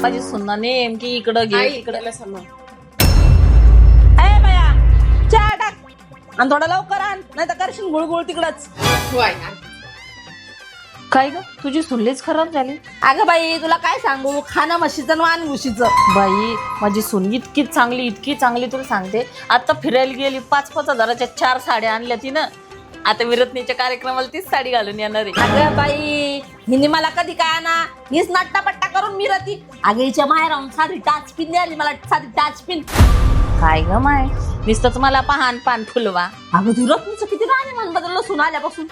माझी सुन्ना नेमकी इकडं घे इकडं बाया चहा टाक आणि थोडा लवकर आण नाही तर करशील गुळगुळ तिकडच. काय ग तुझी सुनलीच खराब झाली. अगं बाई तुला काय सांगू खाणं म्हशीचं वान घुशीचं. बाई माझी सून इतकी चांगली तुला सांगते. आता फिरायला गेली 5-5 हजाराच्या 4 साड्या आणल्या तिनं. आता विरत्नीच्या कार्यक्रमाला तीच साडी घालून येणार आहे. अगं बाई हिने मला कधी काय ना हीच नट्टापट्टा करून मिरती. अगं हिच्या माहेराहून साधी टाच पिन द्याली मला साधी टाच पिन. काय ग माय नुसतंच मला पान फुलवा. अगं ती रत्नीचं किती राणी मन बदललं सून आल्यापासून.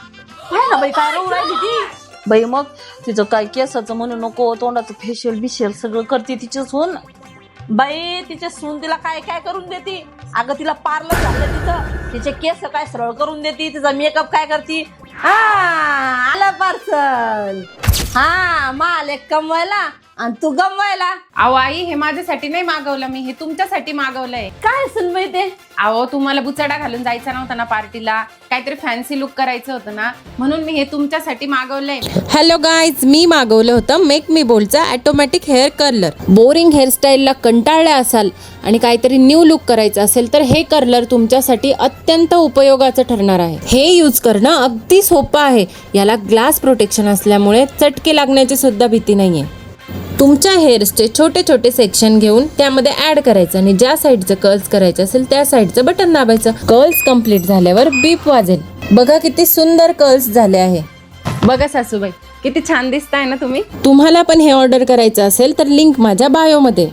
काय ना बाई काय राहू राहिली ती. बाई मग तिचं काय केसाचं म्हणू नको तोंडाचं फेशियल बिशियल सगळं करते तिची सून. बाई तिचे सून तिला काय काय करून देती. अगं तिला पार्लर झालं तिचं. तिचे केस काय सरळ करून देती. तिचा मेकअप काय करती. हा आला पार्सल. हा माल एक कमवायला आणि तू गमवायला. अहो आई हे माझ्यासाठी नाही मागवलं मी, हे तुमच्यासाठी मागवलंय. काय सुन बाई ते. अहो तुम्हाला बुचडा घालून जायचा नव्हता ना पार्टीला, काहीतरी फॅन्सी लुक करायचं होतं ना, म्हणून मी हे तुमच्यासाठी मागवलंय. हॅलो गाईज, मी मागवलं होतं मेक मी बोल्डचा ऑटोमॅटिक हेअर कर्लर. बोरिंग हेअरस्टाईलला कंटाळले असाल आणि काहीतरी न्यू लुक करायचं असेल तर हे कर्लर तुमच्यासाठी अत्यंत उपयोगाचं ठरणार आहे. हे यूज करणं अगदी सोपं आहे. याला ग्लास प्रोटेक्शन असल्यामुळे चटके लागण्याची सुद्धा भीती नाहीये. तुमच्या हेअर्सचे छोटे छोटे सेक्शन घेऊन त्यामध्ये ऍड करायचं आणि ज्या साईडचं कर्ल्स करायचं असेल त्या साईडचं बटन दाबायचं. कर्ल्स कंप्लीट झाल्यावर बीप वाजेल. बघा किती सुंदर कर्ल्स झाले आहे. बघा सासूबाई किती छान दिसताय ना तुम्ही. तुम्हाला पण हे ऑर्डर करायचं असेल तर लिंक माझ्या बायोमध्ये.